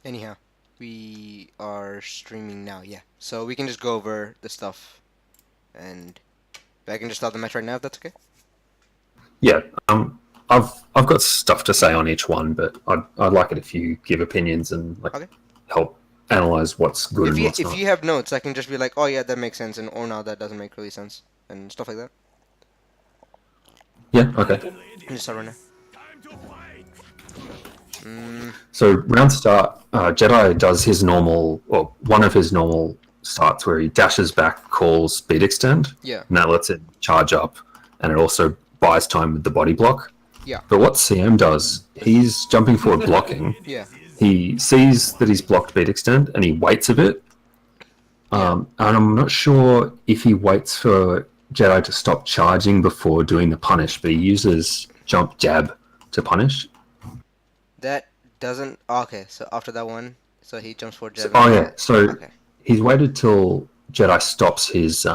Anyhow, we are streaming now, yeah. So we can just go over the stuff, and I can just start the match right now if that's okay. Yeah, I've got stuff to say on each one, but I'd like it if you give opinions and like Okay. help analyze what's good If and you what's if not. you have notes, I can just be like, oh yeah, that makes sense, and or no, that doesn't make really sense, and stuff like that. Yeah, okay. I can just start right now. Mm, So round start, Jedi does his normal, or one of his normal starts where he dashes back, calls speed extend, yeah, and that lets it charge up, and it also buys time with the body block. yeah, But what CM does, he's jumping forward blocking. yeah, He sees that he's blocked beat extend and he waits a bit. yeah. And I'm not sure if he waits for Jedi to stop charging before doing the punish, but he uses jump jab to punish. That doesn't. Oh, okay, so after that one, so he jumps for So, jab, and oh then yeah, so okay. he's waited till Jedi stops his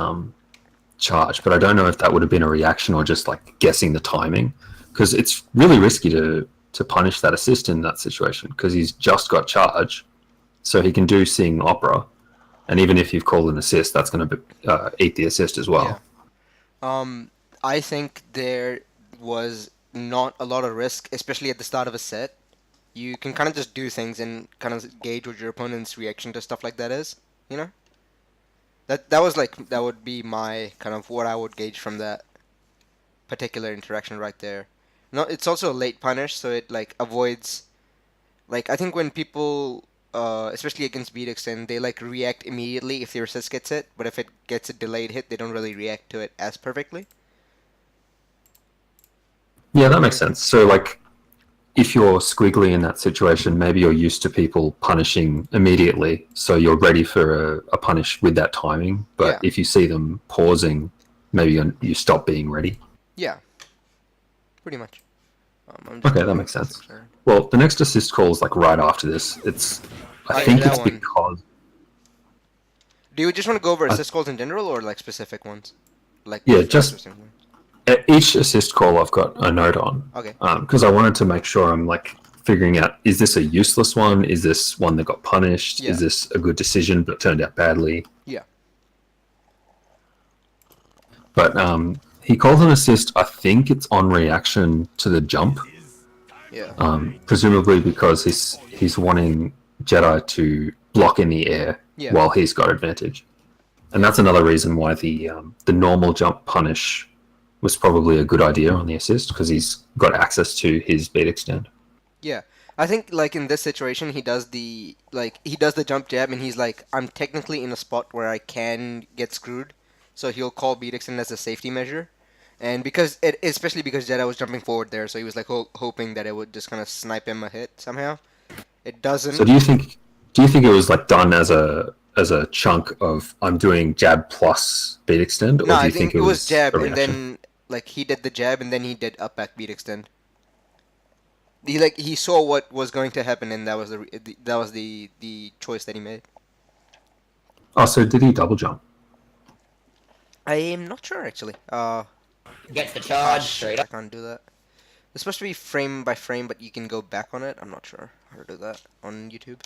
charge, but I don't know if that would have been a reaction or just like guessing the timing, because it's really risky to punish that assist in that situation because he's just got charge, so he can do sing opera, and even if you've called an assist, that's going to eat the assist as Yeah. well. Um, I think there was not a lot of risk, especially at the start of a set. You can kind of just do things and kind of gauge what your opponent's reaction to stuff like that is. You know, that was like that would be my kind of what I would gauge from that particular interaction right there. No, it's also a late punish, so it like avoids like I think when people especially against beat extend, they like react immediately if their assist gets hit, but if it gets a delayed hit, they don't really react to it as perfectly. Yeah, that You makes understand? sense. So like if you're squiggly in that situation, maybe you're used to people punishing immediately, so you're ready for a punish with that timing. But Yeah, if you see them pausing, maybe you stop being ready. yeah, pretty much. I'm just Okay, that clicking makes up the sense. section. Well, the next assist call is like right after this. It's, I Oh yeah, think that it's one. because Do you just want to go over I, assist calls in general or like specific ones? Like yeah, for just specific ones? each assist call I've got a note on Okay. because I wanted to make sure I'm like figuring out, is this a useless one? Is this one that got punished? Is Yeah. this a good decision but turned out badly? Yeah. But he calls an assist. I think it's on reaction to the jump, Yeah. presumably because he's wanting Jedi to block in the air Yeah. while he's got advantage, and Yeah. that's another reason why the normal jump punish was probably a good idea on the assist because he's got access to his beat extend. Yeah. I think like in this situation he does the jump jab and he's like I'm technically in a spot where I can get screwed. So he'll call beat extend as a safety measure. And because it especially because Jedi was jumping forward there, so he was like hoping that it would just kind of snipe him a hit somehow. It So doesn't. do you think it was like done as a chunk of I'm doing jab plus beat extend, No, or do I you think think it it was was jab a and reaction? then like he did the jab and then he did up back beat extend. He saw what was going to happen and that was the choice that he made. Oh, so did he double jump? I am not sure actually. Gets the charge Shit, straight I up. can't do that. It's supposed to be frame by frame, but you can go back on it. I'm not sure how to do that on YouTube.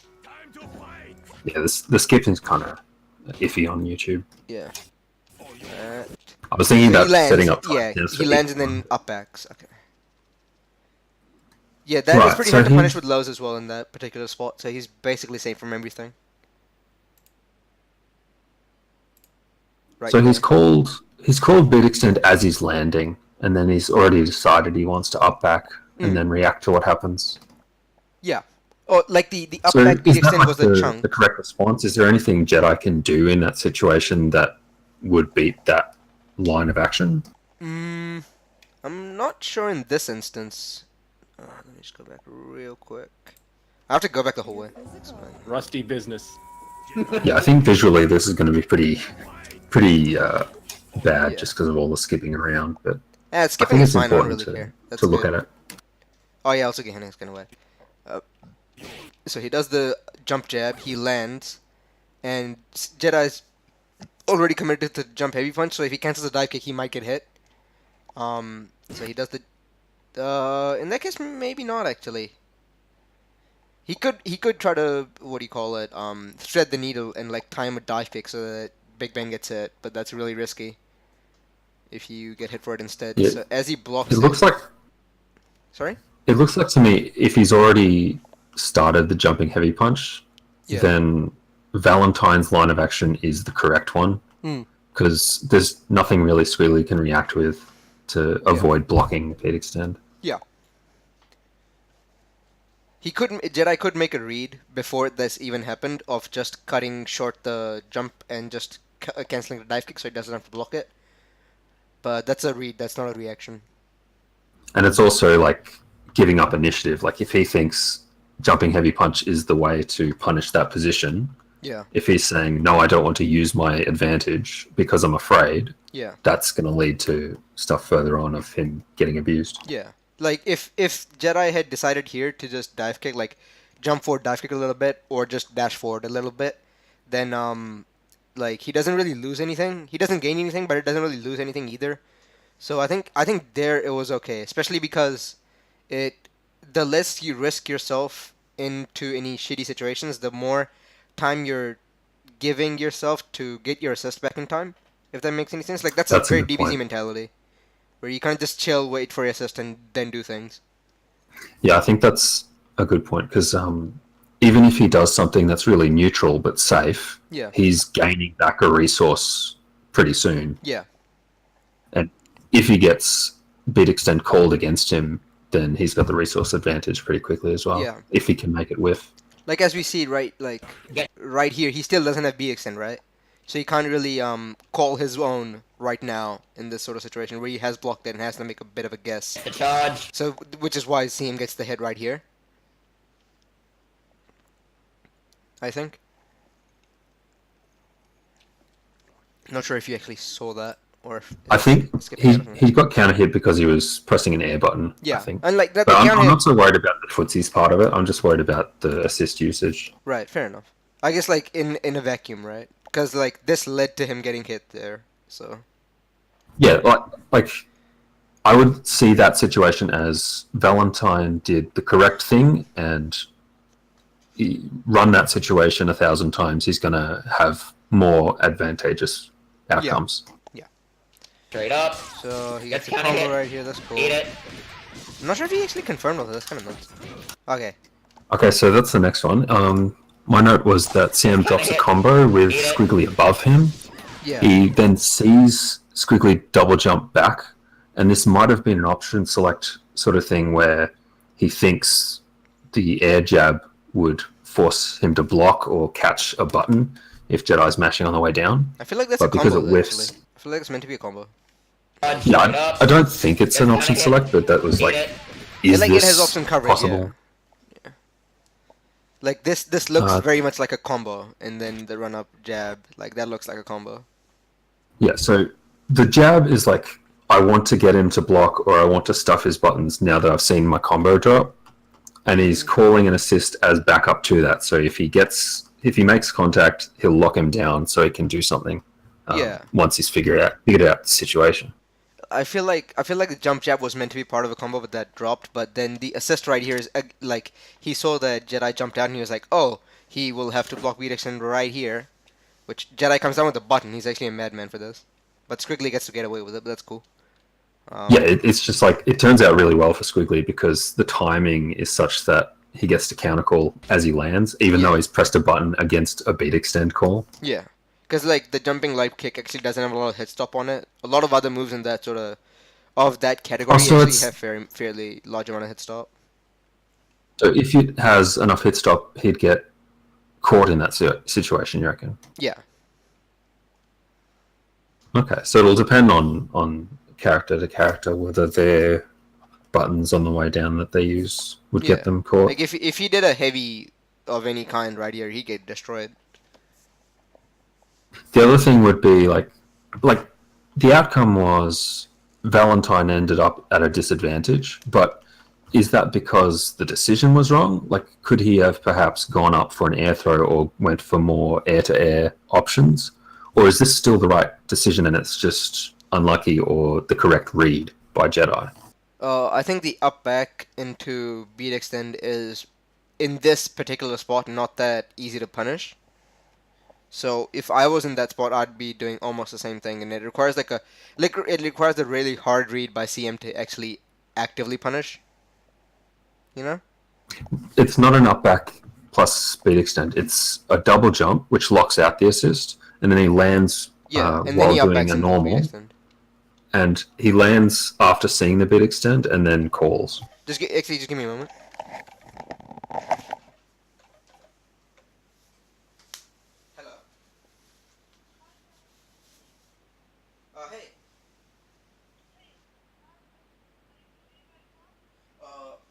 Yeah, the skipping's kind of iffy on YouTube. Yeah. Uh, I was thinking so he about lands. setting up Yeah, timestamps he for lands each and then one. up backs. Okay. Yeah, that is Right, pretty so hard to punish he's with lows as well in that particular spot. So he's basically safe from everything right so there. he's called beat extend as he's landing, and then he's already decided he wants to up back and Mm, then react to what happens. yeah. Oh, like the up So back beat is that extend like was the the chunk. correct response? Is there anything Jedi can do in that situation that would beat that line of action? Mm, I'm not sure in this instance. Let me just go back real quick. I have to go back the whole way. That's fine. Rusty business. Yeah, I think visually this is going to be pretty bad Yeah. just because of all the skipping around. But I Skipping think is it's fine. I don't important really care. to That's look good. at it. Oh yeah, also get is kind of wet. Uh, so he does the jump jab. He lands, and Jedi's already committed to jump heavy punch. So if he cancels a dive kick, he might get hit. So he does the. In that case, maybe not actually. He could try to, what do you call it, thread the needle and like time a dive kick so that Big Ben gets hit, but that's really risky if you get hit for it instead. Yeah, So as he it blocks it, looks like sorry? it looks like to me if he's already started the jumping heavy punch, Yeah. then Valentine's line of action is the correct one Mm. because there's nothing really Squealy can react with to avoid blocking beat extend. Yeah. Jedi could make a read before this even happened of just cutting short the jump and just canceling the dive kick so he doesn't have to block it. But that's a read, that's not a reaction. And it's also like giving up initiative. Like if he thinks jumping heavy punch is the way to punish that position, Yeah. if he's saying no, I don't want to use my advantage because I'm afraid, Yeah. that's going to lead to stuff further on of him getting abused. Yeah. Like if Jedi had decided here to just dive kick, like jump forward, dive kick a little bit, or just dash forward a little bit, then like he doesn't really lose anything. He doesn't gain anything, but it doesn't really lose anything either. So I think there it was okay, especially because it the less you risk yourself into any shitty situations, the more time you're giving yourself to get your assist back in time. If that makes any sense, like that's a That's a very good DBZ point. mentality where you can't just chill, wait for your assist, and then do things. Yeah, I think that's a good point because even if he does something that's really neutral but safe, Yeah, he's gaining back a resource pretty soon. yeah, And if he gets beat extend called against him, then he's got the resource advantage pretty quickly as well. yeah. If he can make it whiff. Like as we see right here, he still doesn't have B extend, right? So he can't really call his own right now in this sort of situation where he has blocked it and has to make a bit of a guess. The charge. So which is why CM gets the hit right here. I think. Not sure if you actually saw that or if I think it skipped ahead of me. he got counter hit because he was pressing an air button. Yeah, I think. and like that, But the I'm counter not hit. so worried about the footsies part of it. I'm just worried about the assist usage. Right, fair enough. I guess like in a vacuum, right? Because like this led to him getting hit there. So Yeah, like I would see that situation as Valentine did the correct thing and run that situation 1,000 times. He's going to have more advantageous outcomes. Straight up. so he gets Gets a counter combo hit. right here. That's cool. Eat it. I'm not sure if he actually confirmed all this. That's kind of nuts. Okay. Okay, so that's the next one. My note was that Sam drops a combo with Squiggly above him. Yeah. He then sees Squiggly double jump back, and this might have been an option select sort of thing where he thinks the air jab would force him to block or catch a button if Jedi's mashing on the way down. I feel like that's But a because combo. it whiffs- Actually, I feel like it's meant to be a combo. Yeah, Straight I up. don't think it's an option select, but that was Eat like, it. is like it this has option coverage, possible? yeah. Like this looks Uh, very much like a combo, and then the run up jab, like that looks like a combo. Yeah, so the jab is like, I want to get him to block or I want to stuff his buttons now that I've seen my combo drop. And he's calling an assist as backup to that. So if he makes contact, he'll lock him down so he can do something. Yeah. Once he's figured out the situation. I feel like the jump jab was meant to be part of a combo, but that dropped. But then the assist right here is like he saw the Jedi jump down, and he was like, oh, he will have to block beat extend right here, which Jedi comes down with a button. He's actually a madman for this, but Squiggly gets to get away with it. But that's cool. Yeah, it's just like, it turns out really well for Squiggly because the timing is such that he gets to counter call as he lands, even though he's pressed a button against a beat extend call. Yeah, because like the jumping light kick actually doesn't have a lot of hit stop on it. A lot of other moves in that sort of that category Also, actually it's- have fairly large amount of hit stop. So if it has enough hit stop, he'd get caught in that situation, you reckon? Yeah, Okay, so it'll depend on character to character whether their buttons on the way down that they use would Yeah. get them caught. like if he did a heavy of any kind right here, he'd get destroyed. The other thing would be like the outcome was Valentine ended up at a disadvantage, but is that because the decision was wrong? Like, could he have perhaps gone up for an air throw or went for more air-to-air options? Or is this still the right decision and it's just unlucky or the correct read by Jedi? I think the up back into beat extend is in this particular spot not that easy to punish. So if I was in that spot, I'd be doing almost the same thing, and it requires it requires a really hard read by CM to actually actively punish. You know? It's not an up back plus speed extend. It's a double jump which locks out the assist, and then he lands Yeah, and then while he doing upbacks a into the beat normal, extend. and he lands after seeing the beat extend and then calls. Just give me a moment. Hello. Hey.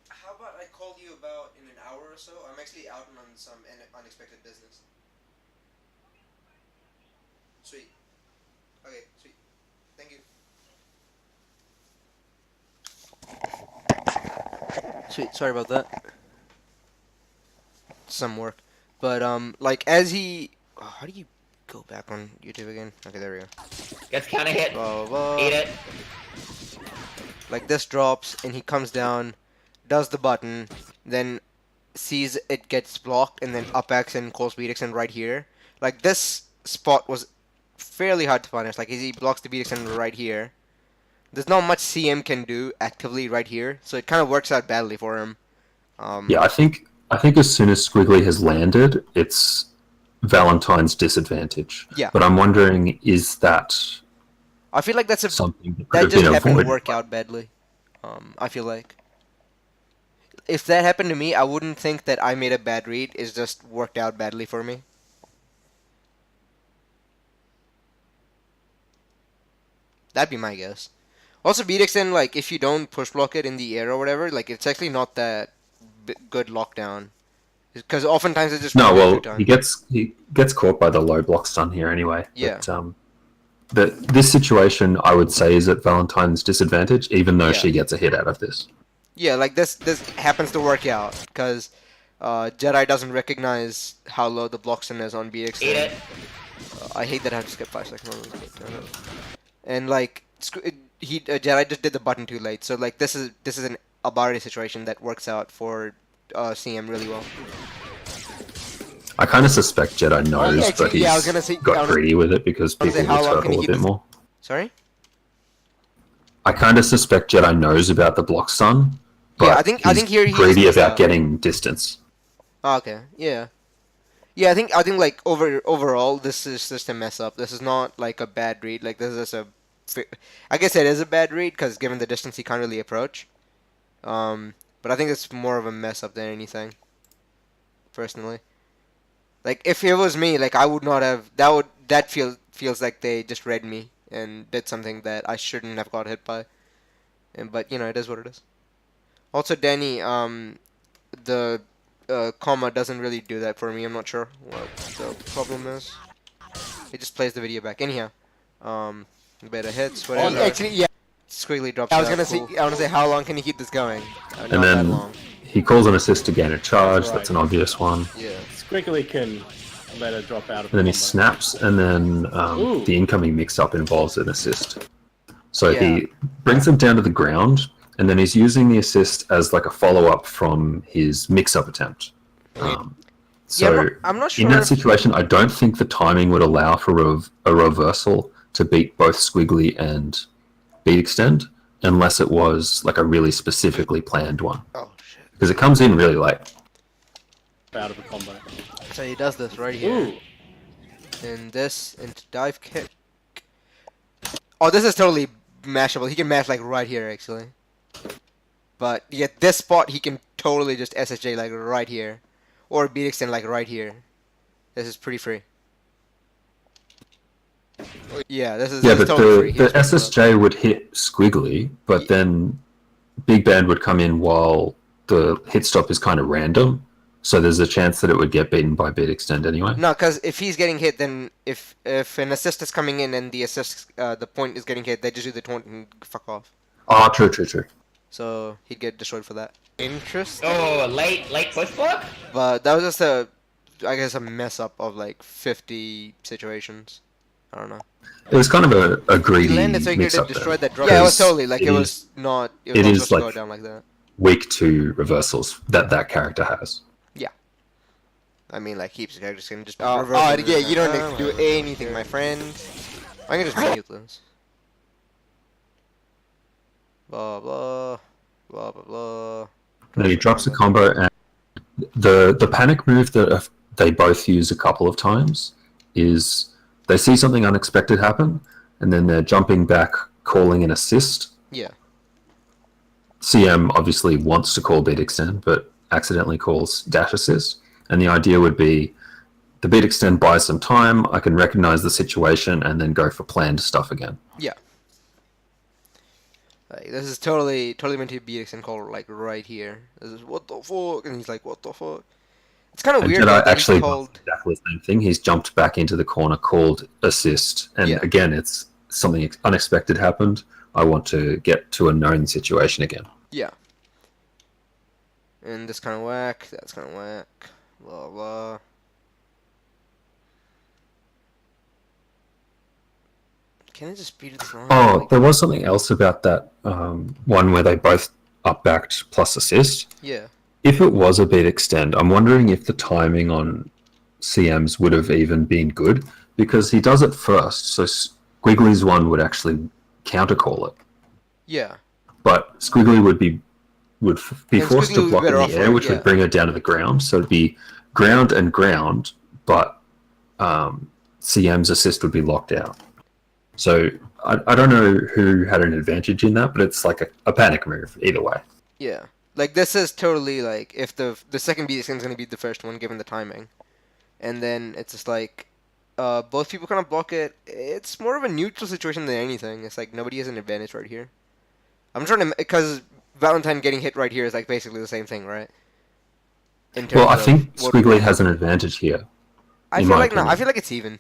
How about I call you about in an hour or so? I'm actually out on some unexpected business. Sweet. Okay, sweet. Thank you. Sweet. Sorry about that. Some work, but like as he, how do you go back on YouTube again? Okay, there we go. Gets counter hit. Blah, blah, blah. Eat it. Like this drops and he comes down, does the button, then sees it gets blocked and then up X and calls beat extend right here. Like this spot was fairly hard to punish. Like he blocks the beat extend right here. There's not much CM can do actively right here, so it kind of works out badly for him. Yeah, I think as soon as Squiggly has landed, it's Valentine's disadvantage. Yeah. But I'm wondering, is that I feel like that's something that could that have just been happened to avoided? work out badly. I feel like if that happened to me, I wouldn't think that I made a bad read. It's just worked out badly for me. That'd be my guess. Also, beat extend, like if you don't push block it in the air or whatever, like it's actually not that good lockdown. Because oftentimes it just No, one or well, two times. he gets caught by the low block stun here anyway. Yeah. But this situation, I would say, is at Valentine's disadvantage, even though Yeah. she gets a hit out of this. Yeah, like this happens to work out because Jedi doesn't recognize how low the block stun is on beat Eat extend. it. I hate that I have to skip 5 seconds on this, but, and like Jedi just did the button too late, so like this is an Abari situation that works out for CM really well. I kind of suspect Jedi knows, yeah, actually, but he's yeah, I was gonna say- I got was- greedy with it because I was people gonna say, will how long can turtle he a keep bit this- more. Sorry? I kind of suspect Jedi knows about the block stun, but Yeah, I think he's here he greedy just missed about out. getting distance. Oh, okay, yeah. Yeah, I think like overall this is just a mess up. This is not like a bad read. Like this is just I guess it is a bad read because given the distance he can't really approach. But I think it's more of a mess up than anything. Personally, like if it was me, like I would not have feels like they just read me and did something that I shouldn't have got hit by. But you know it is what it is. Also, Danny, the comma doesn't really do that for me. I'm not sure what the problem is. It just plays the video back. Anyhow, better hits, whatever. Actually, yeah. Squiggly drops. I was gonna cool. say. I want to say, how long can you keep this going? Not And that then long. he calls an assist to gain a charge. Right. That's an obvious one. Yeah. Squiggly can let her drop out of And then he combo. snaps, and then Ooh. the incoming mix-up involves an assist. So Yeah. he brings him down to the ground, and then he's using the assist as like a follow-up from his mix-up attempt. So I'm not sure. in that if- situation, I don't think the timing would allow for a reversal to beat both Squiggly and Beat Extend, unless it was like a really specifically planned one. Oh shit! Because it comes in really late. Out of a combo. So he does this right here. Ooh. And this into dive kick. Oh, this is totally mashable. He can mash like right here actually. But yeah, this spot he can totally just SSJ like right here, or beat extend like right here. This is pretty free. Yeah, this is Yeah, this but is totally free. the He just messed up. SSJ would hit Squiggly, but then Big Band would come in while the hit stop is kind of random. So there's a chance that it would get beaten by Beat Extend anyway. No, because if he's getting hit, then if an assist is coming in and the assist the point is getting hit, they just do the taunt and fuck off. Ah, true. So he'd get destroyed for that. Interesting. Oh, late push block? But that was just I guess a mess up of like 50 situations. I don't know. It was kind of a He greedy landed so he could mix have up destroyed there. that drop. Yeah, it was 'Cause totally like it was is not. It was it not is supposed to go like- down like that. weak to reversals that character has. Yeah. I mean, like, heaps of characters can just. Oh, Yeah, you don't need to do anything, my friend. I can just mute this. Blah blah blah blah blah. No, he drops a combo, and the panic move that they both use a couple of times is they see something unexpected happen, and then they're jumping back, calling an assist. Yeah. CM obviously wants to call beat extend, but accidentally calls dash assist. And the idea would be the beat extend buys some time, I can recognize the situation, and then go for planned stuff again. Yeah. Like, this is totally meant to be beat extend call, like, right here. This is what the fuck, and he's like, what the fuck? It's kind of And weird Jedi that actually he does called. exactly the same thing. He's jumped back into the corner, called assist, and Yeah. again, it's something unexpected happened. I want to get to a known situation again. Yeah. And this kind of whack, that's kind of whack, blah blah. Can I just beat this line? Oh, Like, there was something else about that one where they both up-backed plus assist. yeah. If it was a beat extend, I'm wondering if the timing on CM's would have even been good, because he does it first, so Squiggly's one would actually counter call it. Yeah. But Squiggly would be And forced Squiggly to would be block in better the off air, for it, which yeah. would bring her down to the ground. So it'd be ground and ground, but CM's assist would be locked out. So I don't know who had an advantage in that, but it's like a panic move either way. Yeah. Like, this is totally, like, if the second beat extend is going to beat the first one, given the timing. And then it's just like, both people kind of block it. It's more of a neutral situation than anything. It's like, nobody has an advantage right here. I'm trying to, because Valentine getting hit right here is, like, basically the same thing, right? In terms Well, I of think what- Squiggly has an advantage here. I in feel my like, no, I opinion. feel like it's even.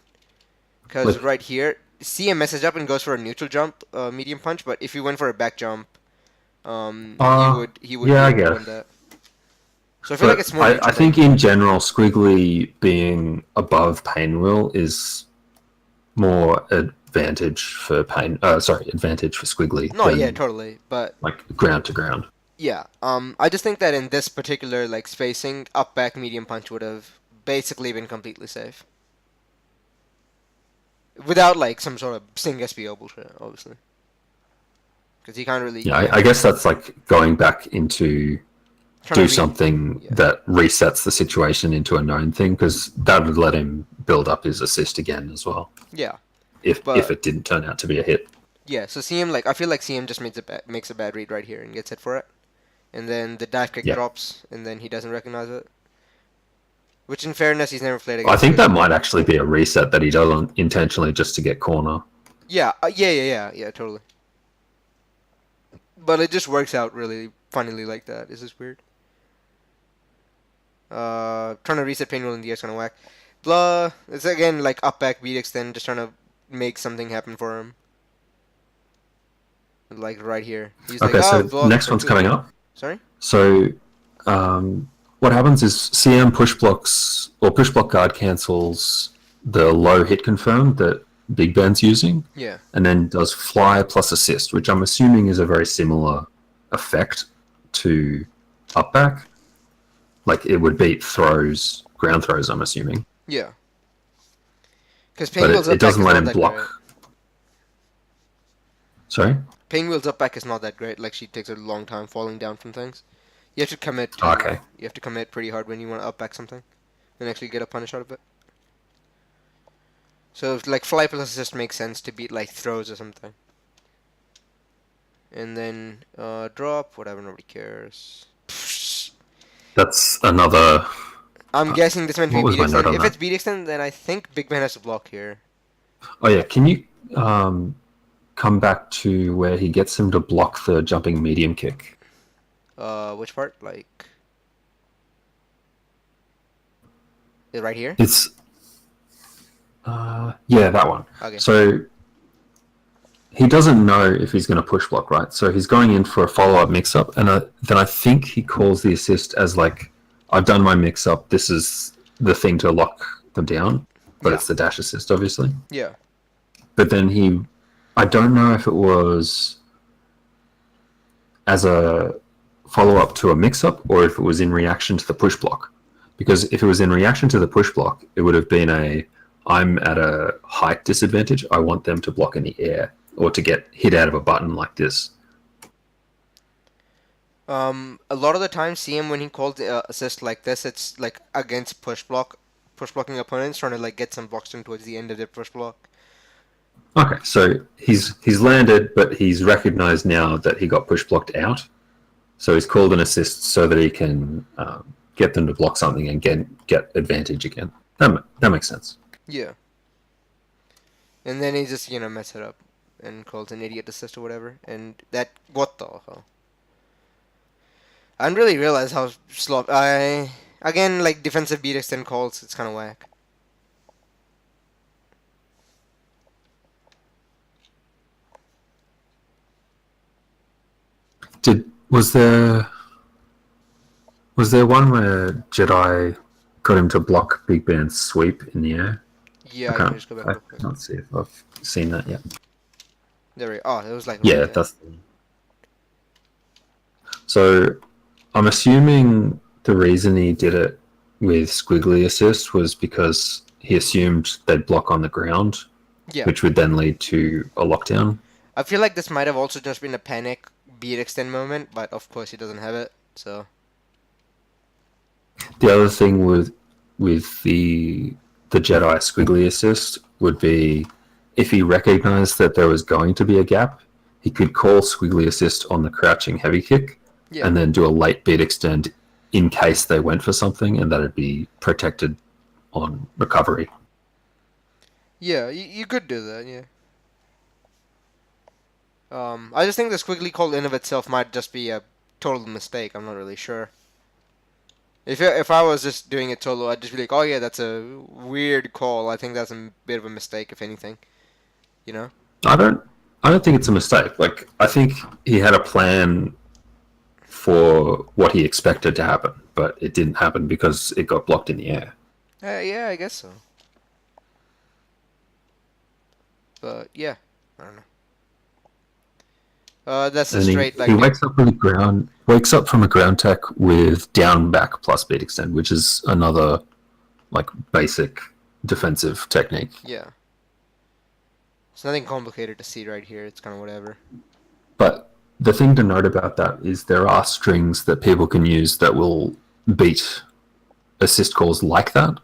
Because Look. right here, CM messes up and goes for a neutral jump, medium punch, but if he went for a back jump, he would yeah, I be able to guess. win that. So I feel like it's more I neutral think than- in general, Squiggly being above Painwheel is more advantage for advantage for Squiggly. No, than, yeah, totally. But like ground to ground. yeah, I just think that in this particular like spacing, up back medium punch would have basically been completely safe. Without like some sort of Sting SPO bullshit, obviously. Because he can't really Yeah, I guess that's like going back into trying to do read- something yeah. that resets the situation into a known thing, because that would let him build up his assist again as well. Yeah, If But- it didn't turn out to be a hit. yeah. So CM like I feel like CM just makes a bad read right here and gets hit for it, and then the dive kick Yeah. drops, and then he doesn't recognize it. Which, in fairness, he's never played I against. think good- that might actually be a reset that he doesn't intentionally just to get corner. Yeah, yeah, totally. But it just works out really funnily like that. This is weird. Trying to reset Painwheel in the air is kind of whack. Blah. It's again like up back beat extend, just trying to make something happen for him. Like right here. He's Okay, like, so block next for one's two." coming up. Sorry? So, what happens is CM push blocks or push block guard cancels the low hit confirm that Big Ben's using, Yeah. and then does fly plus assist, which I'm assuming is a very similar effect to up back. Like it would beat throws, ground throws, I'm assuming, Yeah. Because but Painwheel's it up back doesn't is let not him that block. great. Sorry. Painwheel's up back is not that great. Like she takes a long time falling down from things. You have to commit. Okay. You have to commit pretty hard when you want to up back something, and actually get a punish out of it. So if, like fly plus assist makes sense to beat like throws or something. And then drop whatever, nobody cares. That's another. I'm guessing this meant to what be was beat my note extend. on If that? it's beat extend, then I think Big Ben has to block here. Oh yeah, can you come back to where he gets him to block the jumping medium kick? Which part? Like right here? It's yeah, that one. Okay. So he doesn't know if he's going to push block, right? So he's going in for a follow-up mix-up, and then I think he calls the assist as like, I've done my mix-up, this is the thing to lock them down, but Yeah. it's the dash assist, obviously. Yeah. But then I don't know if it was as a follow-up to a mix-up or if it was in reaction to the push block, Because if it was in reaction to the push block, it would have been I'm at a height disadvantage. I want them to block in the air or to get hit out of a button like this. A lot of the time, CM when he calls the assist like this, it's like against push blocking opponents, trying to like get some blocks in towards the end of their push block. Okay, so he's landed, but he's recognized now that he got push blocked out. So he's called an assist so that he can get them to block something and get advantage again. That makes sense. Yeah. And then he just, mess it up and calls an idiot assist or whatever. And what the hell? I didn't really realize how again, like, defensive beat extend calls, it's kind of whack. Was there one where Jedi got him to block Big Band's sweep in the air? Yeah, I can just go back real quick. Can't see if I've seen that yet. There we go. Oh, it was like... Yeah, right there. that's... So, I'm assuming the reason he did it with squiggly assist was because he assumed they'd block on the ground, Yeah. which would then lead to a lockdown. I feel like this might have also just been a panic beat extend moment, but of course he doesn't have it, so... The other thing with the Jedi squiggly assist would be if he recognized that there was going to be a gap, he could call squiggly assist on the crouching heavy kick Yeah. and then do a late beat extend in case they went for something, and that'd be protected on recovery. Yeah, you could do that, yeah. I just think the squiggly call in of itself might just be a total mistake. I'm not really sure. If I was just doing it solo, I'd just be like, oh yeah, that's a weird call. I think that's a bit of a mistake, if anything. You know? I don't think it's a mistake. Like, I think he had a plan for what he expected to happen, but it didn't happen because it got blocked in the air. Yeah, I guess so. But yeah, I don't know. That's a And straight like he wakes up from a ground tech with down back plus beat extend, which is another like basic defensive technique. yeah. It's nothing complicated to see right here. It's kind of whatever. But the thing to note about that is there are strings that people can use that will beat assist calls like that.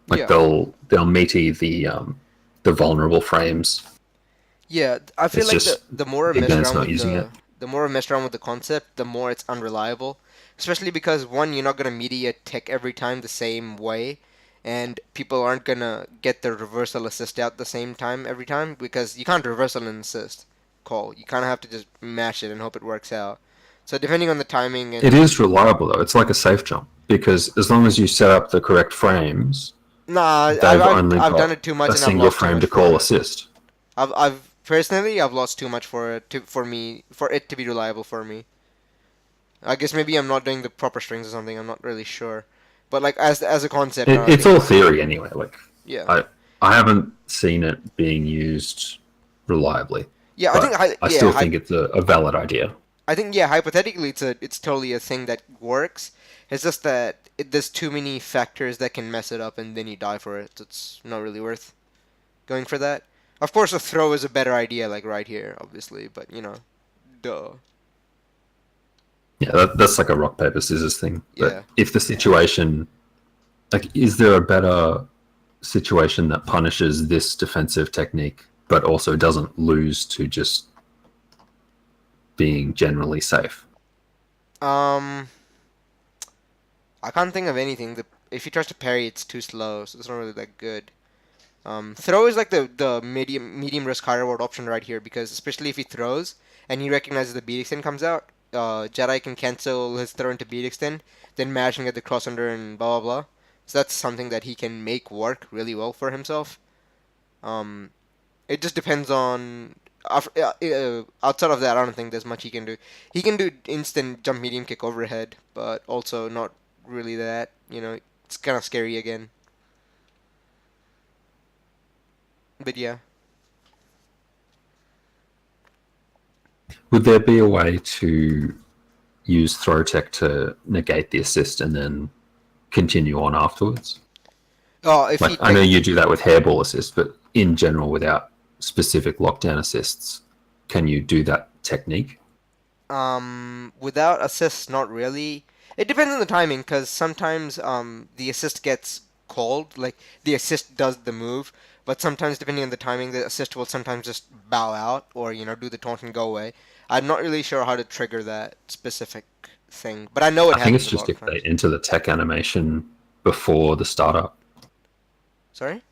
Like Yeah. they'll meaty the vulnerable frames. Yeah, I feel It's like just the more I Big mess Ben's around not with using it. the more I mess around with the concept, the more it's unreliable. Especially because one, you're not gonna media a tick every time the same way, and people aren't gonna get the reversal assist out the same time every time because you can't reversal an assist call. You kind of have to just mash it and hope it works out. So depending on the timing and It is reliable though. It's like a safe jump because as long as you set up the correct frames, nah, they've I've only I've got done it too much a and I've single lost too frame much to for call it. assist. I've personally I've lost too much for it for it to be reliable for me. I guess maybe I'm not doing the proper strings or something. I'm not really sure. But like as a concept, I It's think all theory anyway. Like yeah. I haven't seen it being used reliably. Yeah, I But think I still think it's a valid idea. I think yeah, hypothetically it's totally a thing that works. It's just that there's too many factors that can mess it up and then you die for it. So it's not really worth going for that. Of course, a throw is a better idea, like right here, obviously, but duh. Yeah, that's like a rock paper scissors thing. But Yeah. if the situation, like, is there a better situation that punishes this defensive technique, but also doesn't lose to just being generally safe? I can't think of anything. If he tries to parry, it's too slow, so it's not really that good. Throw is like the medium risk high reward option right here because especially if he throws and he recognizes the beat extend comes out, Jedi can cancel his throw into beat extend, then mashing at the cross under and blah blah blah. So that's something that he can make work really well for himself. It just depends on. Outside of that, I don't think there's much he can do. He can do instant jump medium kick overhead, but also not really that. It's kind of scary again. But yeah. Would there be a way to use throw tech to negate the assist and then continue on afterwards? Oh, if he Like, I know you do that with hairball assist, but in general, without specific lockdown assists, can you do that technique? without assist, not really. It depends on the timing, because sometimes the assist gets called, like the assist does the move, but sometimes depending on the timing, the assist will sometimes just bow out or do the taunt and go away. I'm not really sure how to trigger that specific thing, but I know it I think it's happens a just lot of if they times. enter the tech animation before the startup. Sorry?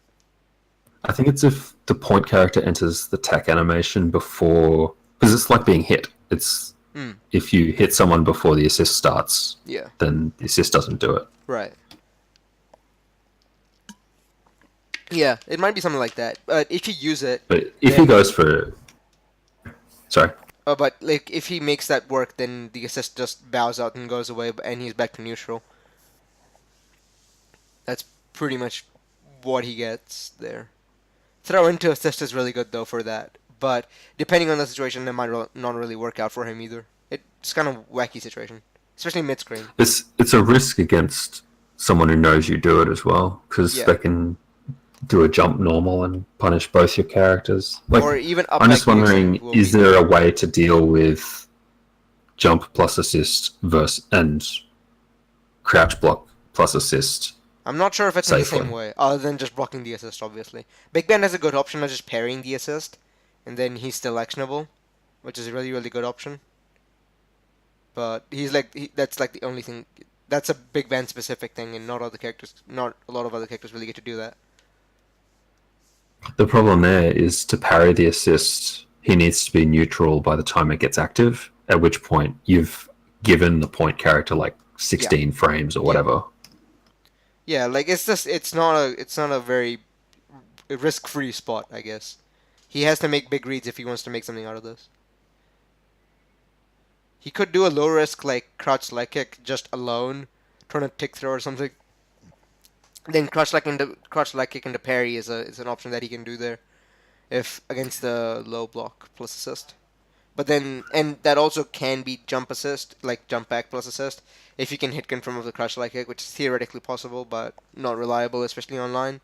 I think it's if the point character enters the tech animation before, because it's like being hit. It's Hmm. if you hit someone before the assist starts, Yeah. then the assist doesn't do it. Right. Yeah, it might be something like that. But if you use it, But if he then goes for, sorry, but like if he makes that work, then the assist just bows out and goes away, and he's back to neutral. That's pretty much what he gets there. Throw into assist is really good though for that, but depending on the situation, it might not really work out for him either. It's kind of wacky situation, especially mid screen. it's a risk against someone who knows you do it as well, because Yeah, they can do a jump normal and punish both your characters. Like, or even up I'm back just wondering, will is be there a good. way to deal with jump plus assist versus and crouch block plus assist I'm not sure if it's in the same safely? way, other than just blocking the assist. Obviously, Big Ben has a good option of just parrying the assist, and then he's still actionable, which is a really good option. But that's like the only thing. That's a Big Ben specific thing, and not a lot of other characters really get to do that. The problem there is to parry the assist, he needs to be neutral by the time it gets active, at which point you've given the point character like Yeah, 16 frames or yeah, whatever. yeah. Like it's not a very risk free spot, I guess. He has to make big reads if he wants to make something out of this. He could do a low risk like crouch leg kick just alone, turn a tick throw or something. Then crouch leg kick into parry is an option that he can do there if against the low block plus assist. But then and that also can be jump assist, like jump back plus assist, if you can hit confirm of the crouch leg kick, which is theoretically possible but not reliable, especially online.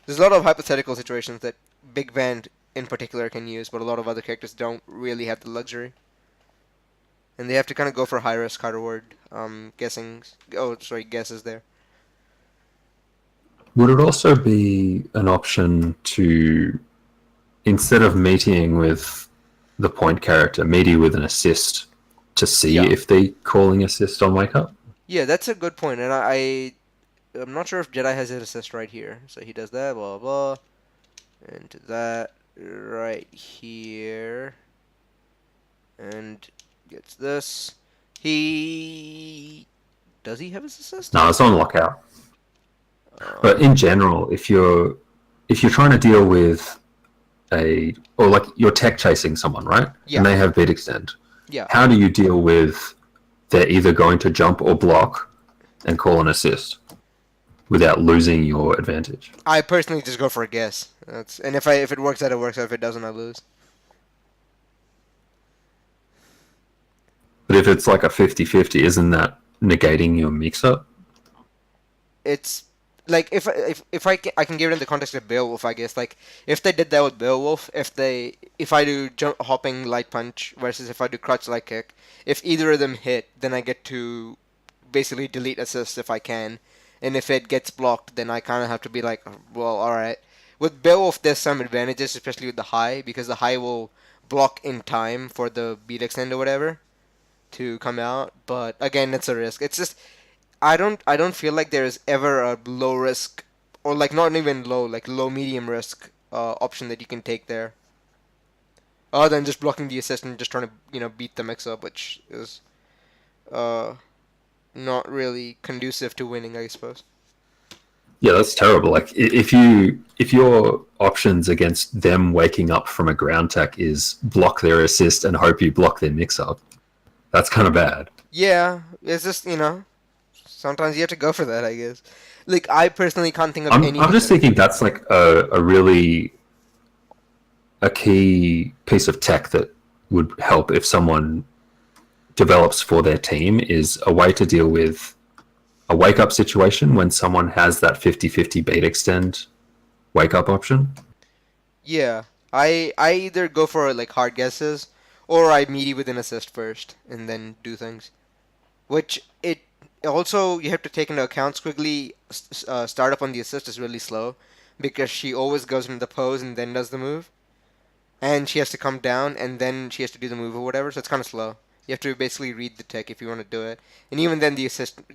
There's a lot of hypothetical situations that Big Band in particular can use, but a lot of other characters don't really have the luxury. And they have to kind of go for high risk, high reward guesses there. Would it also be an option to, instead of meeting with the point character, meeting with an assist to see Yeah. if they calling assist on wake up? Yeah, that's a good point, and I'm not sure if Jedi has his assist right here. So he does that, blah blah, and that right here, and gets this. He does he have his assist? No, it's on lockout. Uh, But in general, if you're trying to deal with or like you're tech chasing someone, right? yeah, And they have beat extend. yeah. How do you deal with they're either going to jump or block and call an assist without losing your advantage? I personally just go for a guess. And if it works out, it works out. If it doesn't, I lose. But if it's like a 50-50, isn't that negating your mix-up? It's like if I can give it in the context of Beowulf, I guess. Like if they did that with Beowulf, if I do jump hopping light punch versus if I do crutch light kick, if either of them hit, then I get to basically delete assist if I can, and if it gets blocked, then I kind of have to be like, well, all right. With Beowulf, there's some advantages, especially with the high, because the high will block in time for the beat extend or whatever to come out. But again, it's a risk. It's just I don't feel like there is ever a low risk or like not even low, like low medium risk option that you can take there. Other than just blocking the assist and just trying to beat the mix up, which is uh not really conducive to winning, I suppose. Yeah, that's terrible. Like if your options against them waking up from a ground tech is block their assist and hope you block their mix-up, that's kind of bad. Yeah, it's just sometimes you have to go for that, I guess. Like I personally can't think of I'm anything. just thinking that's like a really a key piece of tech that would help if someone develops for their team is a way to deal with a wake up situation when someone has that 50-50 beat extend wake up option? Yeah, I either go for like hard guesses, or I meaty with an assist first and then do things. Which it also you have to take into account. Squiggly startup on the assist is really slow because she always goes into the pose and then does the move, and she has to come down and then she has to do the move or whatever. So it's kind of slow. You have to basically read the tick if you want to do it, and even then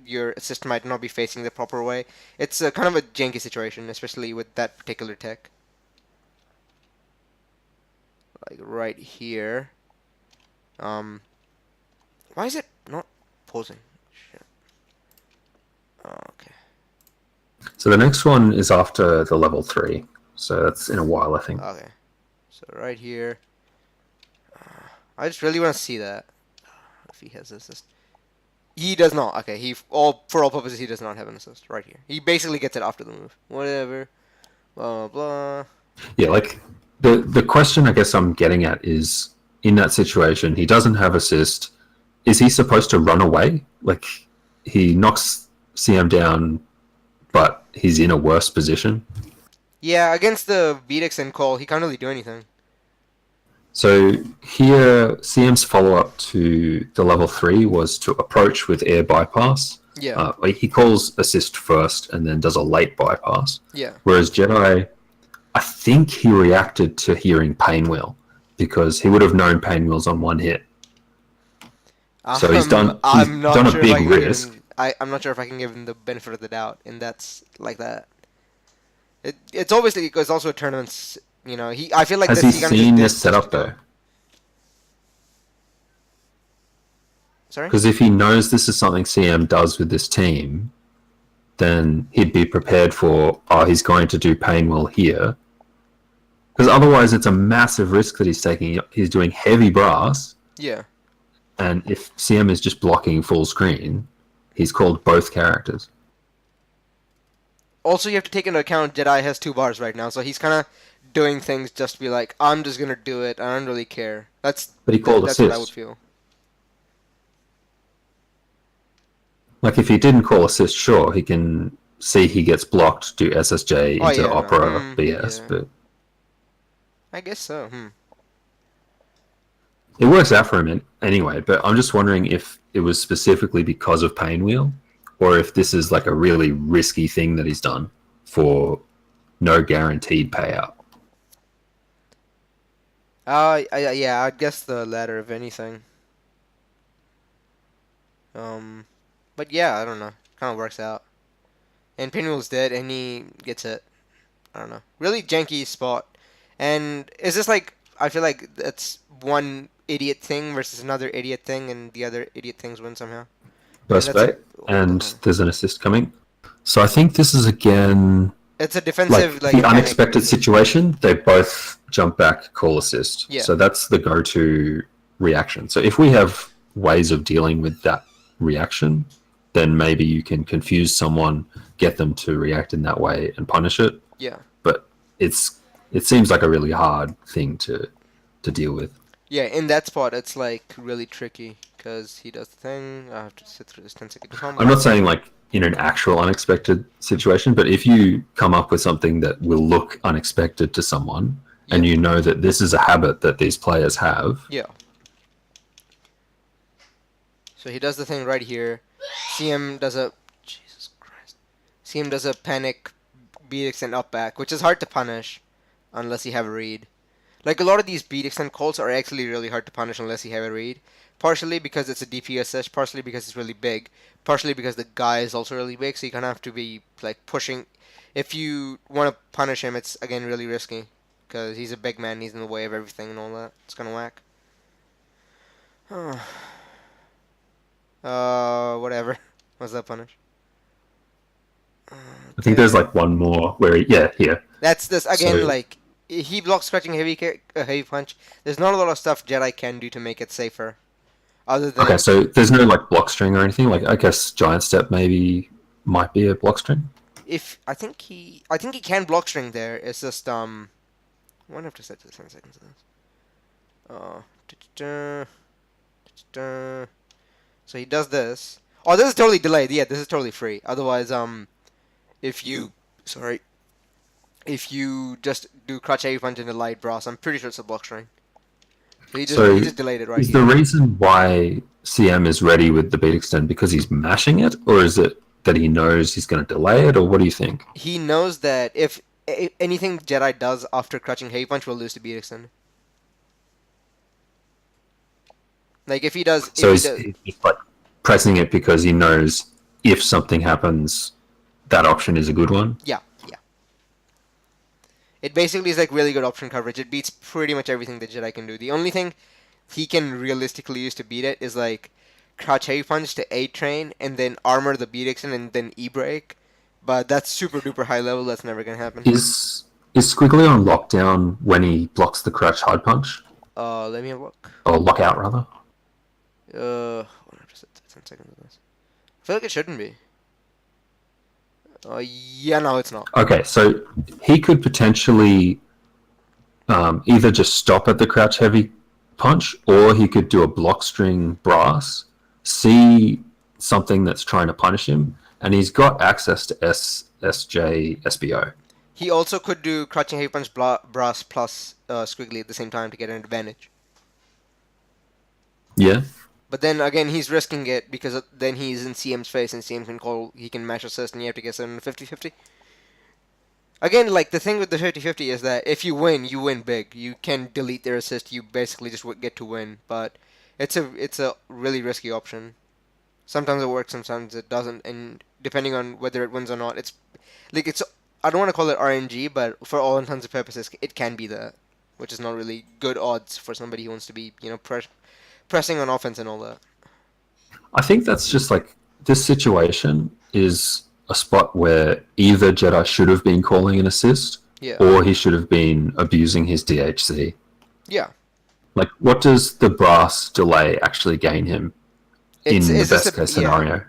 your assist might not be facing the proper way. It's kind of a janky situation, especially with that particular tick. Like right here. Why is it not posing? Shit. Oh, okay. So the next one is after the level 3. So that's in a while, I think. Okay. So right here. I just really want to see that. If he has assist. He does not. Okay, for all purposes he does not have an assist right here. He basically gets it after the move. Whatever. Blah blah. Yeah, like the question I guess I'm getting at is, in that situation, he doesn't have assist. Is he supposed to run away? Like, he knocks CM down, but he's in a worse position. Yeah, against the Beatix and Cole, he can't really do anything. So here, CM's follow-up to the level 3 was to approach with air bypass. Yeah. He calls assist first and then does a late bypass. Yeah. Whereas Jedi, I think he reacted to hearing Pain Wheel because he would have known Pain Wheel's on one hit. So he's done a big risk. I'm not sure if I can give him the benefit of the doubt, and that's like that. It's obviously it's also a tournament. You know, I feel like Has he he kinda seen just this did setup just to go. though? Sorry? Because if he knows this is something CM does with this team, then he'd be prepared for, he's going to do Pain Wheel here. Because otherwise it's a massive risk that he's taking. He's doing heavy brass, Yeah. and if CM is just blocking full screen, he's called both characters. Also, you have to take into account Jedi has 2 bars right now, so he's kind of doing things just to be like, I'm just gonna do it. I don't really care. That's But he called that's what I assist. would feel. Like, if he didn't call assist, sure, he can see he gets blocked, do SSJ Oh, into yeah, no. Opera BS, Yeah. but I guess so. it works out for him anyway. But I'm just wondering if it was specifically because of Pain Wheel, or if this is like a really risky thing that he's done for no guaranteed payout. Yeah, I'd guess the latter of anything. But yeah, I don't know. Kind of works out. And Pinwheel's dead, and he gets it. I don't know. Really janky spot. And is this like, I feel like that's one idiot thing versus another idiot thing, and the other idiot things win somehow. Burst that's bait, and there's an assist coming. So I think this is again It's a defensive, like like the unexpected situation. They both jump back, call assist. Yeah. So that's the go-to reaction. So if we have ways of dealing with that reaction, then maybe you can confuse someone, get them to react in that way, and punish it. Yeah. But it seems like a really hard thing to deal with. Yeah, in that spot, it's like really tricky because he does the thing. I have to sit through this 10-second combo. I'm not saying like in an actual unexpected situation, but if you come up with something that will look unexpected to someone, and you know that this is a habit that these players have. Yeah. So he does the thing right here. CM does a... Jesus Christ. CM does a panic beat extend up back, which is hard to punish unless you have a read. Like, a lot of these beat extend calls are actually really hard to punish unless you have a read. Partially because it's a DPSS, partially because it's really big, partially because the guy is also really big, so you kind of have to be, like, pushing. If you want to punish him, it's, again, really risky. Because he's a big man, he's in the way of everything and all that. It's kind of whack. Whatever. What's that punish? I think there's like one more where here. That's this again. So- Like he blocks scratching heavy punch. There's not a lot of stuff Jedi can do to make it safer. Other than Okay, so there's no like block string or anything. Like, I guess giant step maybe might be a block string. if I think he can block string there. It's just I wonder if to set to 10 seconds of this. So he does this. Oh, this is totally delayed. Yeah, this is totally free. Otherwise, if you, sorry, if you just do crouch heavy punch into light brass, I'm pretty sure it's a block string. So So he just delayed it right is the here. reason why CM is ready with the beat extend because he's mashing it, or is it that he knows he's going to delay it, or what do you think? He knows that if anything Jedi does after crouching heavy punch will lose to beat extend. Like if he does, So he's just like pressing it because he knows if something happens, that option is a good one. yeah, yeah. It basically is like really good option coverage. It beats pretty much everything that Jedi can do. The only thing he can realistically use to beat it is like crouch heavy punch to A train and then armor the beat extend and then E break. But that's super duper high level. That's never gonna happen. Is Squiggly on lockdown when he blocks the crouch hard punch Let me have a look. or lockout rather? 10 seconds of this. I feel like it shouldn't be. Yeah, no, it's not. Okay, so he could potentially either just stop at the crouch heavy punch, or he could do a block string brass, see something that's trying to punish him, and he's got access to SJ, SBO. He also could do crouching heavy punch brass plus squiggly at the same time to get an advantage. Yeah. But then again, he's risking it because then he's in CM's face and CM can call, he can mash assist and you have to get in 50-50. Again, like the thing with the 50-50 is that if you win big. You can delete their assist, you basically just get to win. But it's a really risky option. Sometimes it works, sometimes it doesn't, and depending on whether it wins or not, it's like I don't want to call it RNG, but for all intents and purposes, it can be that, which is not really good odds for somebody who wants to be, pressing on offense and all that. I think that's just like this situation is a spot where either Jedi should have been calling an assist, Yeah. or he should have been abusing his DHC. Yeah. Like, what does the brass delay actually gain him in the best case scenario? Yeah.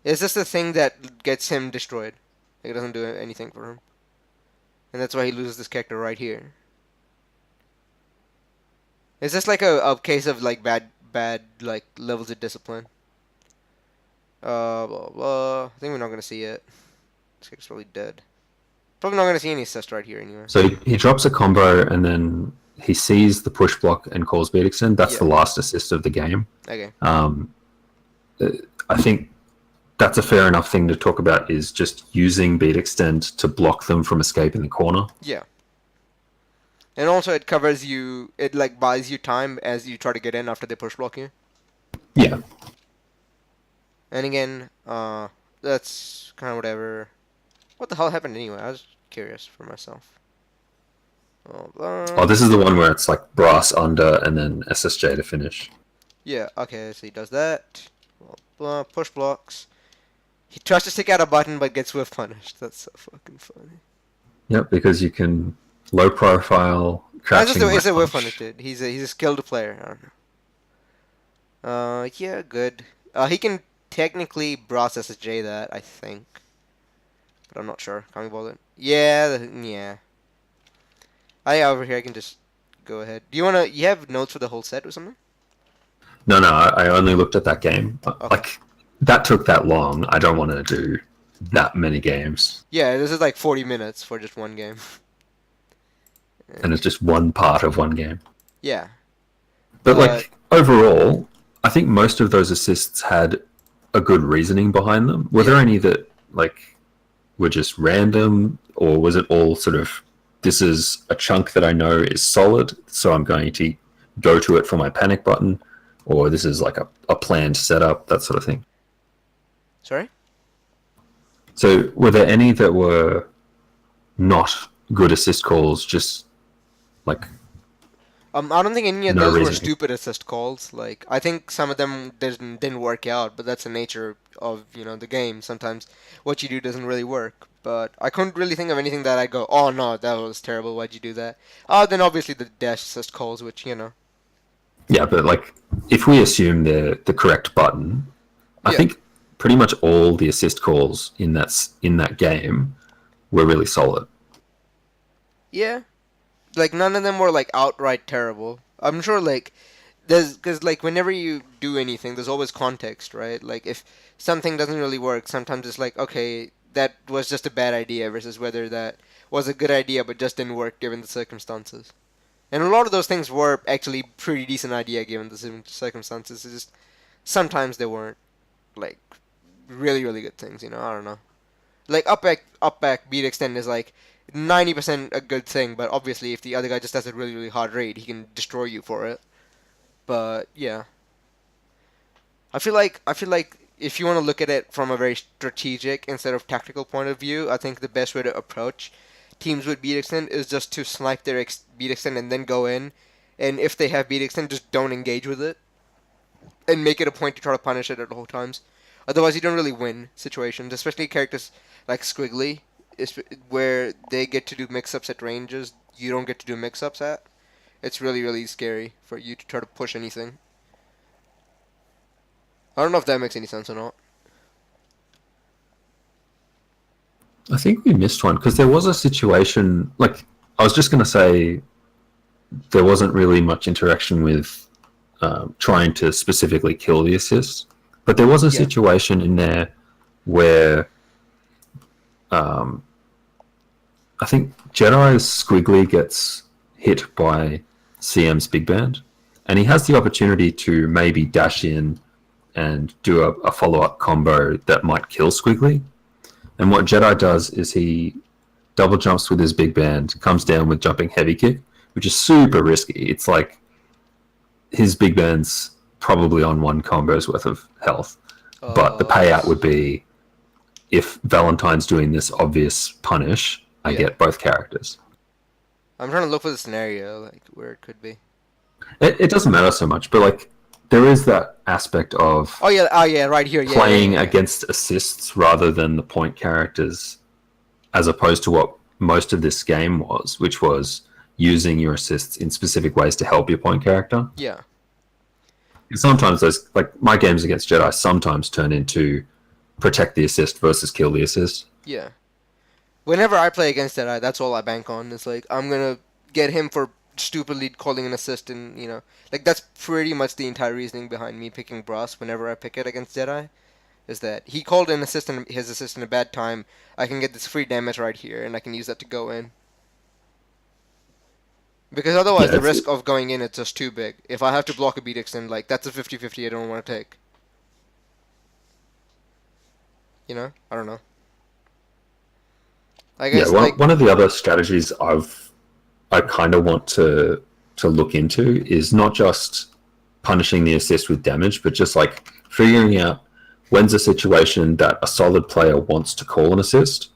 It's just the thing that gets him destroyed. Like, it doesn't do anything for him. And that's why he loses this character right here. Is this like a case of like bad like levels of discipline? Blah, blah. I think we're not gonna see it. This character's probably dead. Probably not gonna see any assist right here anyway. So he drops a combo and then he sees the push block and calls beat extend. That's the last assist of the game. Okay. I think that's a fair enough thing to talk about, is just using beat extend to block them from escaping the corner. Yeah. And also it covers you, it like buys you time as you try to get in after they push block you. Yeah. And again, that's kind of whatever. What the hell happened anyway? I was curious for myself. Oh, this is the one where it's like brass under and then SSJ to finish. Yeah, okay, so he does that. Push blocks. He tries to stick out a button but gets whiff punished. That's so fucking funny. Yep, because you can low profile crouching. It's a whiff punish, dude. He's a skilled player. I don't know. Yeah, good. He can technically brass SSJ that, I think. But I'm not sure. Can't be bothered. Yeah, yeah. Over here I can just go ahead. Do you have notes for the whole set or something? No, I only looked at that game. Okay. Like, that took that long. I don't want to do that many games. Yeah, this is like 40 minutes for just one game. And it's just one part of one game. Yeah. But, like, overall, I think most of those assists had a good reasoning behind them. Were there any that, like, were just random? Or was it all sort of, this is a chunk that I know is solid, so I'm going to go to it for my panic button? Or this is like a planned setup, that sort of thing? Sorry? So were there any that were not good assist calls, just like... I don't think any of No those were reasoning. stupid assist calls. Like, I think some of them didn't work out, but that's the nature of, the game. Sometimes what you do doesn't really work. But I couldn't really think of anything that I go, oh no, that was terrible, why'd you do that? Then obviously the dash assist calls, which, Yeah, but like, if we assume the correct button, I think pretty much all the assist calls in that game were really solid. Yeah. Like, none of them were, like, outright terrible. I'm sure, like, because like whenever you do anything, there's always context, right? Like if something doesn't really work, sometimes it's like, okay, that was just a bad idea versus whether that was a good idea but just didn't work given the circumstances. And a lot of those things were actually pretty decent idea given the circumstances. It's just sometimes they weren't like really really good things. I don't know. Like up back beat extend is like 90% a good thing, but obviously if the other guy just has a really really hard raid, he can destroy you for it. But yeah, I feel like if you want to look at it from a very strategic instead of tactical point of view, I think the best way to approach teams with beat extend is just to snipe their beat extend and then go in. And if they have beat extend, just don't engage with it and make it a point to try to punish it at all times. Otherwise, you don't really win situations, especially characters like Squiggly, where they get to do mix-ups at ranges you don't get to do mix-ups at. It's really, really scary for you to try to push anything. I don't know if that makes any sense or not. I think we missed one because there was a situation. Like I was just going to say, there wasn't really much interaction with trying to specifically kill the assist, but there was a situation in there where I think Jedi's Squiggly gets hit by CM's Big Band, and he has the opportunity to maybe dash in and do a follow-up combo that might kill Squiggly. And what Jedi does is he double jumps with his Big Band, comes down with jumping heavy kick, which is super risky. It's like his Big Band's probably on one combo's worth of health, but the payout would be if Valentine's doing this obvious punish, I get both characters. I'm trying to look for the scenario, like where it could be. It doesn't matter so much, but like there is that aspect of Oh yeah, right here. Yeah, playing yeah. against assists rather than the point characters, as opposed to what most of this game was, which was using your assists in specific ways to help your point character. Yeah. Sometimes those, like my games against Jedi, sometimes turn into protect the assist versus kill the assist. Yeah. Whenever I play against Jedi, that's all I bank on. It's like I'm gonna get him for stupidly calling an assist, and like that's pretty much the entire reasoning behind me picking Brass whenever I pick it against Jedi. Is that he called an assist and his assist in a bad time. I can get this free damage right here, and I can use that to go in. Because otherwise, the risk of going in is just too big. If I have to block a beat extend, like that's a 50-50 I don't want to take. I don't know. I guess one of the other strategies I kind of want to look into is not just punishing the assist with damage, but just like figuring out when's a situation that a solid player wants to call an assist,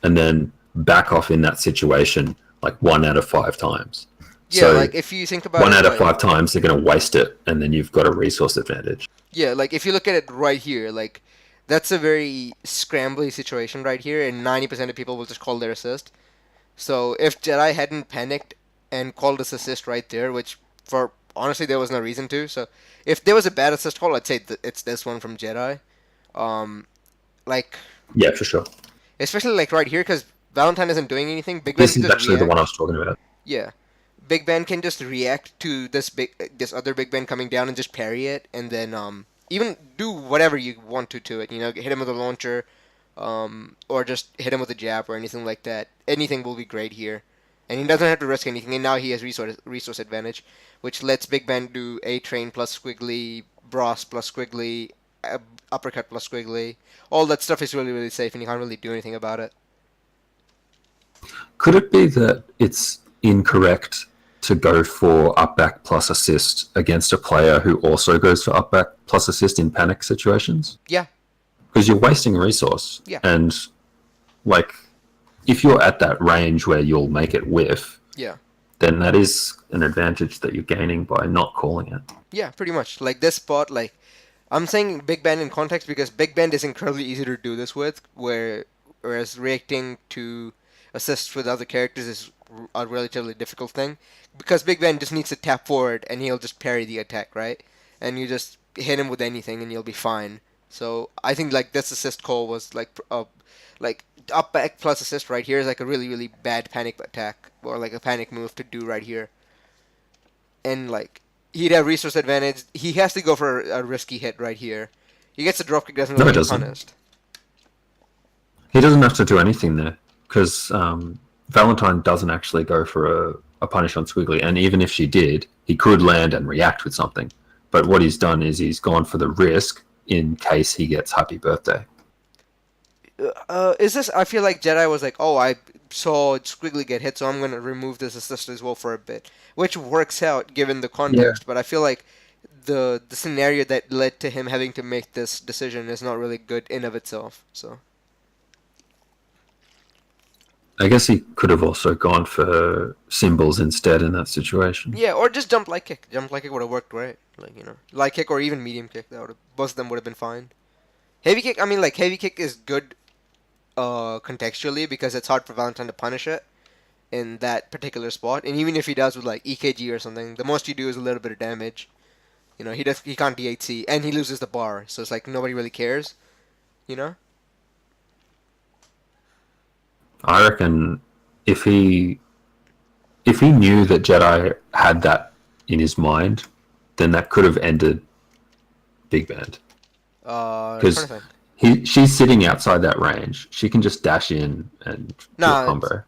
and then back off in that situation like 1 out of 5 times. Yeah, so like if you think about 1 out of 5 times, they're going to waste it, and then you've got a resource advantage. Yeah, like if you look at it right here, like that's a very scrambly situation right here, and 90% of people will just call their assist. So if Jedi hadn't panicked and called this assist right there, which for honestly there was no reason to. So if there was a bad assist call, I'd say it's this one from Jedi. Like yeah, for sure. Especially like right here because Valentine isn't doing anything. Big this Ben is actually the one I was talking about. Yeah, Big Ben can just react to this other Big Ben coming down and just parry it, and then even do whatever you want to it. Hit him with a launcher, or just hit him with a jab or anything like that. Anything will be great here, and he doesn't have to risk anything. And now he has resource advantage, which lets Big Ben do A train plus Squiggly, Bros plus Squiggly, uppercut plus Squiggly. All that stuff is really really safe, and you can't really do anything about it. Could it be that it's incorrect to go for up back plus assist against a player who also goes for up back plus assist in panic situations? Yeah. Because you're wasting a resource. Yeah. And, like, if you're at that range where you'll make it whiff, then that is an advantage that you're gaining by not calling it. Yeah, pretty much. Like, this spot, like, I'm saying Big Band in context because Big Band is incredibly easy to do this with, whereas reacting to assists with other characters is a relatively difficult thing. Because Big Ben just needs to tap forward and he'll just parry the attack, right? And you just hit him with anything and you'll be fine. So I think like this assist call was like up back plus assist right here is like a really really bad panic attack or like a panic move to do right here. And like he'd have resource advantage. He has to go for a risky hit right here. He gets a drop kick, doesn't No, really he get doesn't. punished. He doesn't have to do anything there because Valentine doesn't actually go for a punish on Squiggly, and even if she did, he could land and react with something. But what he's done is he's gone for the risk in case he gets Happy Birthday. Is this? I feel like Jedi was like, oh, I saw Squiggly get hit, so I'm gonna remove this assist as well for a bit, which works out given the Yeah. context. But I feel like the scenario that led to him having to make this decision is not really good in of itself. So I guess he could have also gone for symbols instead in that situation. yeah, or just jump light kick. Jump light kick would have worked great. Like light kick or even medium kick. That would both of them would have been fine. Heavy kick. I mean, like heavy kick is good contextually because it's hard for Valentine to punish it in that particular spot. And even if he does with like EKG or something, the most you do is a little bit of damage. He can't D8C and he loses the bar, so it's like nobody really cares. You know? I reckon if he knew that Jedi had that in his mind, then that could have ended Big Band. Trying to Because think. she's sitting outside that range. She can just dash in and do Nah, a combo.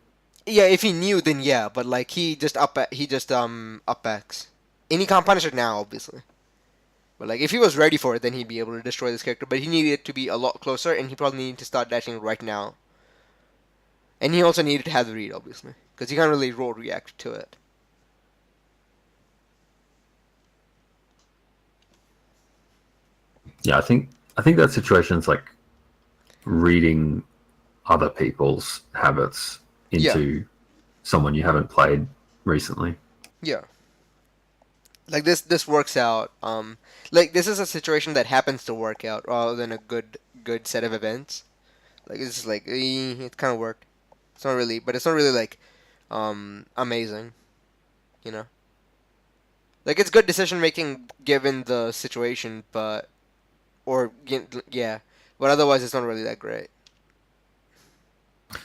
yeah, if he knew, then yeah, but like he just up X, and he can't punish it now, obviously. But like if he was ready for it, then he'd be able to destroy this character. But he needed it to be a lot closer, and he probably needed to start dashing right now. And he also needed to have the read, obviously, because he can't really roll react to it. Yeah, I think that situation's like reading other people's habits into someone you haven't played recently. Yeah. Like this works out. Like this is a situation that happens to work out rather than a good set of events. Like it's just like it kind of worked. It's not really, but it's not really like amazing. You know. Like it's good decision making given the situation, but yeah, but otherwise it's not really that great.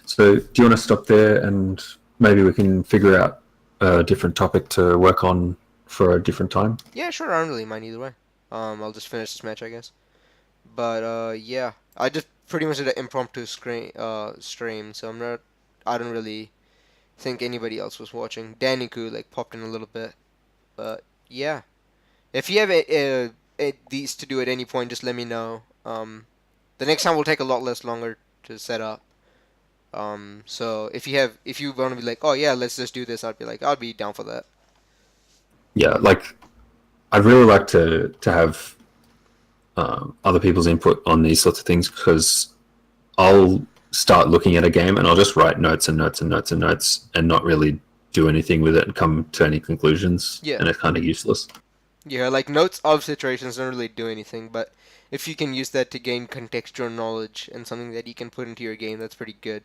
So, do you want to stop there and maybe we can figure out a different topic to work on for a different time? Yeah, sure. I don't really mind either way. I'll just finish this match, I guess. But yeah, I just pretty much did an impromptu stream, so I don't really think anybody else was watching. Daniku like popped in a little bit, but yeah. If you have these to do at any point, just let me know. The next time will take a lot less longer to set up. So if you want to be like, oh yeah, let's just do this, I'd be like, I'll be down for that. Yeah, like I'd really like to have other people's input on these sorts of things because I'll start looking at a game and I'll just write notes and notes and notes and notes and not really do anything with it and come to any conclusions. Yeah. And it's kind of useless. Yeah, like notes of situations don't really do anything, but if you can use that to gain contextual knowledge and something that you can put into your game, that's pretty good.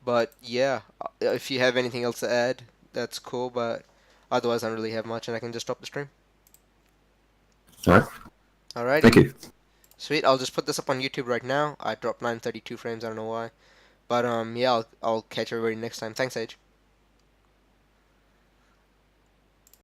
But yeah, if you have anything else to add, that's cool, but otherwise I don't really have much and I can just stop the stream. All right. Alrighty. Thank you. Sweet, I'll just put this up on YouTube right now. I dropped 932 frames, I don't know why. But yeah, I'll catch everybody next time. Thanks, Age.